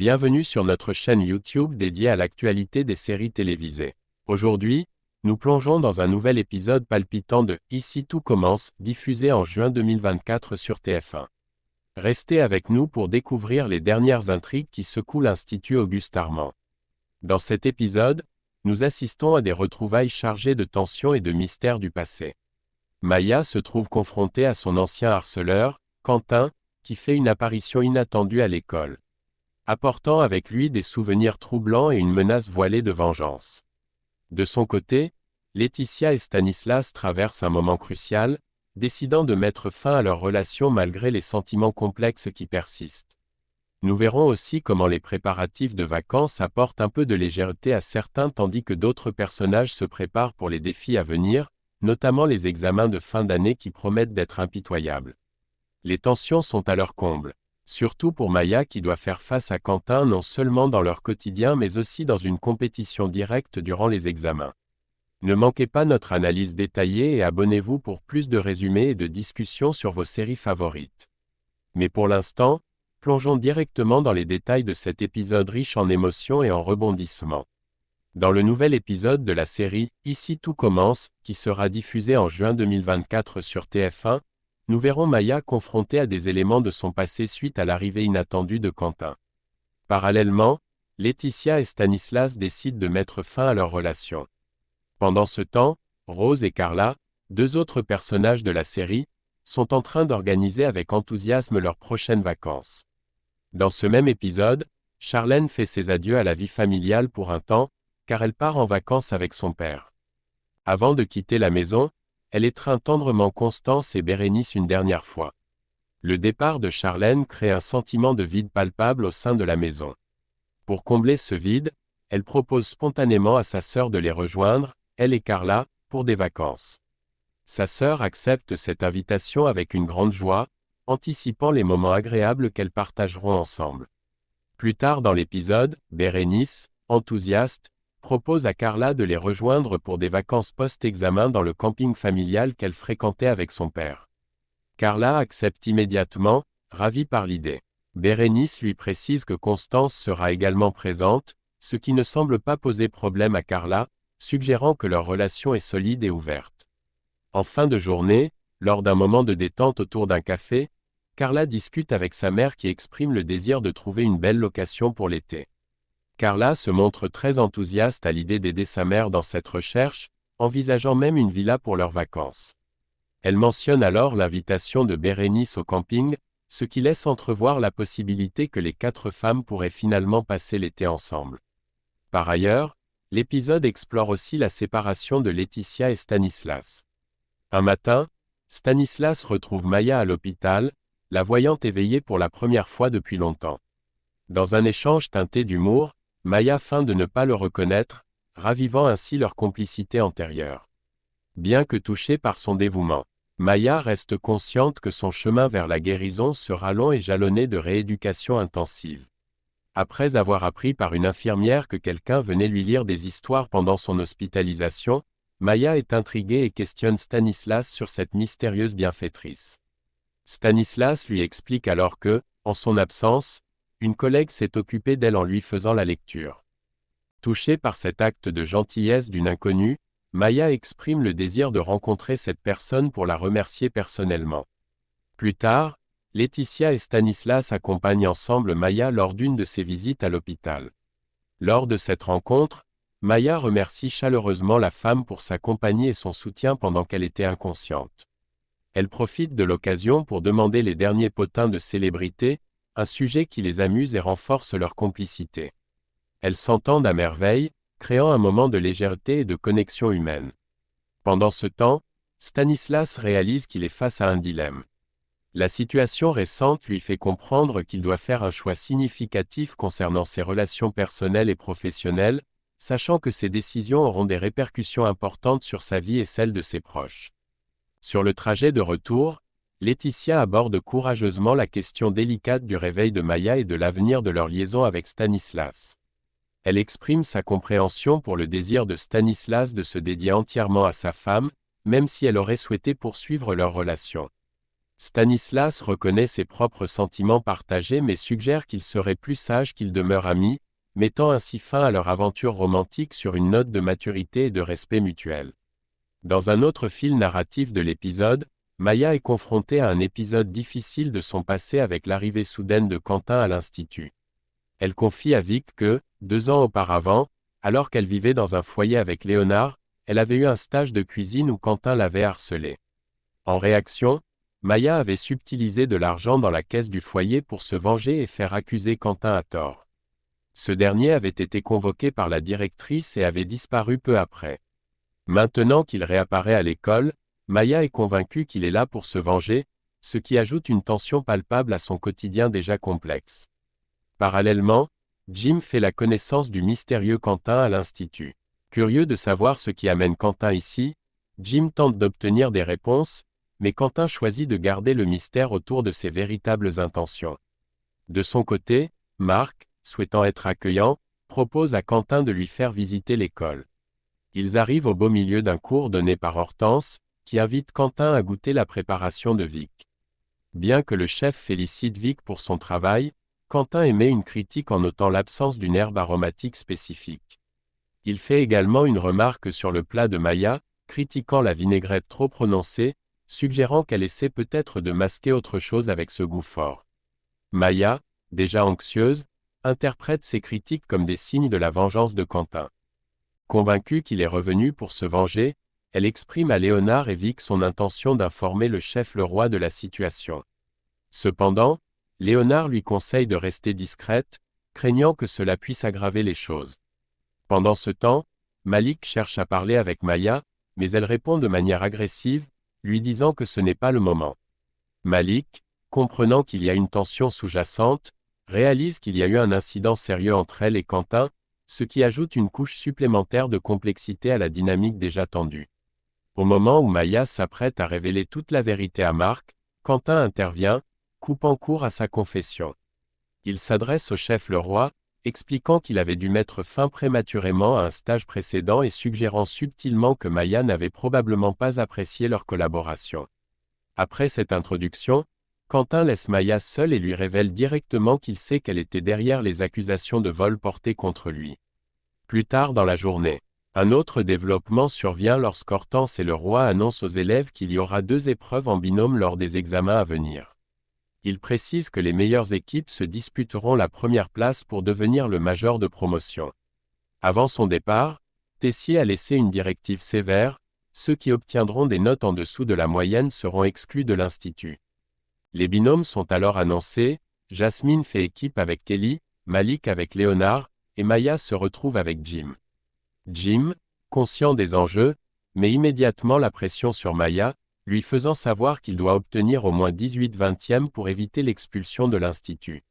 Bienvenue sur notre chaîne YouTube dédiée à l'actualité des séries télévisées. Aujourd'hui, nous plongeons dans un nouvel épisode palpitant de « Ici tout commence » diffusé en juin 2024 sur TF1. Restez avec nous pour découvrir les dernières intrigues qui secouent l'Institut Auguste Armand. Dans cet épisode, nous assistons à des retrouvailles chargées de tensions et de mystères du passé. Maya se trouve confrontée à son ancien harceleur, Quentin, qui fait une apparition inattendue à l'école, apportant avec lui des souvenirs troublants et une menace voilée de vengeance. De son côté, Laetitia et Stanislas traversent un moment crucial, décidant de mettre fin à leur relation malgré les sentiments complexes qui persistent. Nous verrons aussi comment les préparatifs de vacances apportent un peu de légèreté à certains tandis que d'autres personnages se préparent pour les défis à venir, notamment les examens de fin d'année qui promettent d'être impitoyables. Les tensions sont à leur comble. Surtout pour Maya qui doit faire face à Quentin non seulement dans leur quotidien mais aussi dans une compétition directe durant les examens. Ne manquez pas notre analyse détaillée et abonnez-vous pour plus de résumés et de discussions sur vos séries favorites. Mais pour l'instant, plongeons directement dans les détails de cet épisode riche en émotions et en rebondissements. Dans le nouvel épisode de la série « Ici tout commence » qui sera diffusé en juin 2024 sur TF1, nous verrons Maya confrontée à des éléments de son passé suite à l'arrivée inattendue de Quentin. Parallèlement, Laetitia et Stanislas décident de mettre fin à leur relation. Pendant ce temps, Rose et Carla, deux autres personnages de la série, sont en train d'organiser avec enthousiasme leurs prochaines vacances. Dans ce même épisode, Charlène fait ses adieux à la vie familiale pour un temps, car elle part en vacances avec son père. Avant de quitter la maison, elle étreint tendrement Constance et Bérénice une dernière fois. Le départ de Charlène crée un sentiment de vide palpable au sein de la maison. Pour combler ce vide, elle propose spontanément à sa sœur de les rejoindre, elle et Carla, pour des vacances. Sa sœur accepte cette invitation avec une grande joie, anticipant les moments agréables qu'elles partageront ensemble. Plus tard dans l'épisode, Bérénice, enthousiaste, propose à Carla de les rejoindre pour des vacances post-examen dans le camping familial qu'elle fréquentait avec son père. Carla accepte immédiatement, ravie par l'idée. Bérénice lui précise que Constance sera également présente, ce qui ne semble pas poser problème à Carla, suggérant que leur relation est solide et ouverte. En fin de journée, lors d'un moment de détente autour d'un café, Carla discute avec sa mère qui exprime le désir de trouver une belle location pour l'été. Carla se montre très enthousiaste à l'idée d'aider sa mère dans cette recherche, envisageant même une villa pour leurs vacances. Elle mentionne alors l'invitation de Bérénice au camping, ce qui laisse entrevoir la possibilité que les quatre femmes pourraient finalement passer l'été ensemble. Par ailleurs, l'épisode explore aussi la séparation de Laetitia et Stanislas. Un matin, Stanislas retrouve Maya à l'hôpital, la voyant éveillée pour la première fois depuis longtemps. Dans un échange teinté d'humour, Maya feint de ne pas le reconnaître, ravivant ainsi leur complicité antérieure. Bien que touchée par son dévouement, Maya reste consciente que son chemin vers la guérison sera long et jalonné de rééducation intensive. Après avoir appris par une infirmière que quelqu'un venait lui lire des histoires pendant son hospitalisation, Maya est intriguée et questionne Stanislas sur cette mystérieuse bienfaitrice. Stanislas lui explique alors que, en son absence, une collègue s'est occupée d'elle en lui faisant la lecture. Touchée par cet acte de gentillesse d'une inconnue, Maya exprime le désir de rencontrer cette personne pour la remercier personnellement. Plus tard, Laetitia et Stanislas accompagnent ensemble Maya lors d'une de ses visites à l'hôpital. Lors de cette rencontre, Maya remercie chaleureusement la femme pour sa compagnie et son soutien pendant qu'elle était inconsciente. Elle profite de l'occasion pour demander les derniers potins de célébrités, un sujet qui les amuse et renforce leur complicité. Elles s'entendent à merveille, créant un moment de légèreté et de connexion humaine. Pendant ce temps, Stanislas réalise qu'il est face à un dilemme. La situation récente lui fait comprendre qu'il doit faire un choix significatif concernant ses relations personnelles et professionnelles, sachant que ses décisions auront des répercussions importantes sur sa vie et celle de ses proches. Sur le trajet de retour, Laetitia aborde courageusement la question délicate du réveil de Maya et de l'avenir de leur liaison avec Stanislas. Elle exprime sa compréhension pour le désir de Stanislas de se dédier entièrement à sa femme, même si elle aurait souhaité poursuivre leur relation. Stanislas reconnaît ses propres sentiments partagés mais suggère qu'il serait plus sage qu'ils demeurent amis, mettant ainsi fin à leur aventure romantique sur une note de maturité et de respect mutuel. Dans un autre fil narratif de l'épisode, Maya est confrontée à un épisode difficile de son passé avec l'arrivée soudaine de Quentin à l'Institut. Elle confie à Vic que, 2 ans auparavant, alors qu'elle vivait dans un foyer avec Léonard, elle avait eu un stage de cuisine où Quentin l'avait harcelée. En réaction, Maya avait subtilisé de l'argent dans la caisse du foyer pour se venger et faire accuser Quentin à tort. Ce dernier avait été convoqué par la directrice et avait disparu peu après. Maintenant qu'il réapparaît à l'école, Maya est convaincue qu'il est là pour se venger, ce qui ajoute une tension palpable à son quotidien déjà complexe. Parallèlement, Jim fait la connaissance du mystérieux Quentin à l'Institut. Curieux de savoir ce qui amène Quentin ici, Jim tente d'obtenir des réponses, mais Quentin choisit de garder le mystère autour de ses véritables intentions. De son côté, Marc, souhaitant être accueillant, propose à Quentin de lui faire visiter l'école. Ils arrivent au beau milieu d'un cours donné par Hortense, qui invite Quentin à goûter la préparation de Vic. Bien que le chef félicite Vic pour son travail, Quentin émet une critique en notant l'absence d'une herbe aromatique spécifique. Il fait également une remarque sur le plat de Maya, critiquant la vinaigrette trop prononcée, suggérant qu'elle essaie peut-être de masquer autre chose avec ce goût fort. Maya, déjà anxieuse, interprète ces critiques comme des signes de la vengeance de Quentin. Convaincue qu'il est revenu pour se venger, elle exprime à Léonard et Vic son intention d'informer le chef Leroy de la situation. Cependant, Léonard lui conseille de rester discrète, craignant que cela puisse aggraver les choses. Pendant ce temps, Malik cherche à parler avec Maya, mais elle répond de manière agressive, lui disant que ce n'est pas le moment. Malik, comprenant qu'il y a une tension sous-jacente, réalise qu'il y a eu un incident sérieux entre elle et Quentin, ce qui ajoute une couche supplémentaire de complexité à la dynamique déjà tendue. Au moment où Maya s'apprête à révéler toute la vérité à Marc, Quentin intervient, coupant court à sa confession. Il s'adresse au chef Leroy, expliquant qu'il avait dû mettre fin prématurément à un stage précédent et suggérant subtilement que Maya n'avait probablement pas apprécié leur collaboration. Après cette introduction, Quentin laisse Maya seule et lui révèle directement qu'il sait qu'elle était derrière les accusations de vol portées contre lui. Plus tard dans la journée, un autre développement survient lorsqu'Hortense et Leroy annoncent aux élèves qu'il y aura 2 épreuves en binôme lors des examens à venir. Il précise que les meilleures équipes se disputeront la première place pour devenir le major de promotion. Avant son départ, Tessier a laissé une directive sévère, ceux qui obtiendront des notes en dessous de la moyenne seront exclus de l'Institut. Les binômes sont alors annoncés, Jasmine fait équipe avec Kelly, Malik avec Léonard, et Maya se retrouve avec Jim. Jim, conscient des enjeux, met immédiatement la pression sur Maya, lui faisant savoir qu'il doit obtenir au moins 18/20 pour éviter l'expulsion de l'Institut.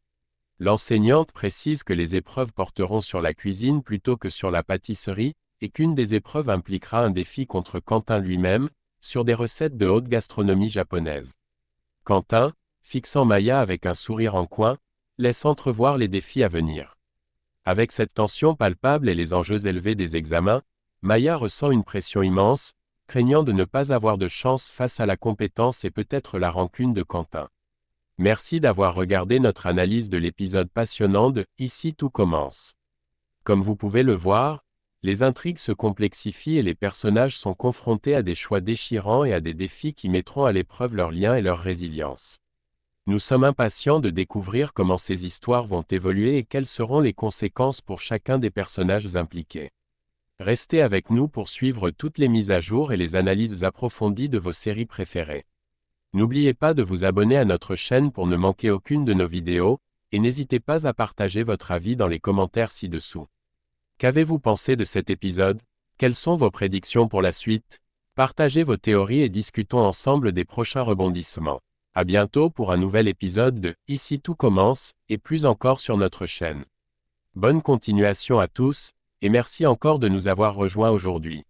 L'enseignante précise que les épreuves porteront sur la cuisine plutôt que sur la pâtisserie, et qu'une des épreuves impliquera un défi contre Quentin lui-même, sur des recettes de haute gastronomie japonaise. Quentin, fixant Maya avec un sourire en coin, laisse entrevoir les défis à venir. Avec cette tension palpable et les enjeux élevés des examens, Maya ressent une pression immense, craignant de ne pas avoir de chance face à la compétence et peut-être la rancune de Quentin. Merci d'avoir regardé notre analyse de l'épisode passionnant de « Ici tout commence ». Comme vous pouvez le voir, les intrigues se complexifient et les personnages sont confrontés à des choix déchirants et à des défis qui mettront à l'épreuve leurs liens et leur résilience. Nous sommes impatients de découvrir comment ces histoires vont évoluer et quelles seront les conséquences pour chacun des personnages impliqués. Restez avec nous pour suivre toutes les mises à jour et les analyses approfondies de vos séries préférées. N'oubliez pas de vous abonner à notre chaîne pour ne manquer aucune de nos vidéos, et n'hésitez pas à partager votre avis dans les commentaires ci-dessous. Qu'avez-vous pensé de cet épisode? Quelles sont vos prédictions pour la suite? Partagez vos théories et discutons ensemble des prochains rebondissements. À bientôt pour un nouvel épisode de « Ici tout commence » et plus encore sur notre chaîne. Bonne continuation à tous, et merci encore de nous avoir rejoints aujourd'hui.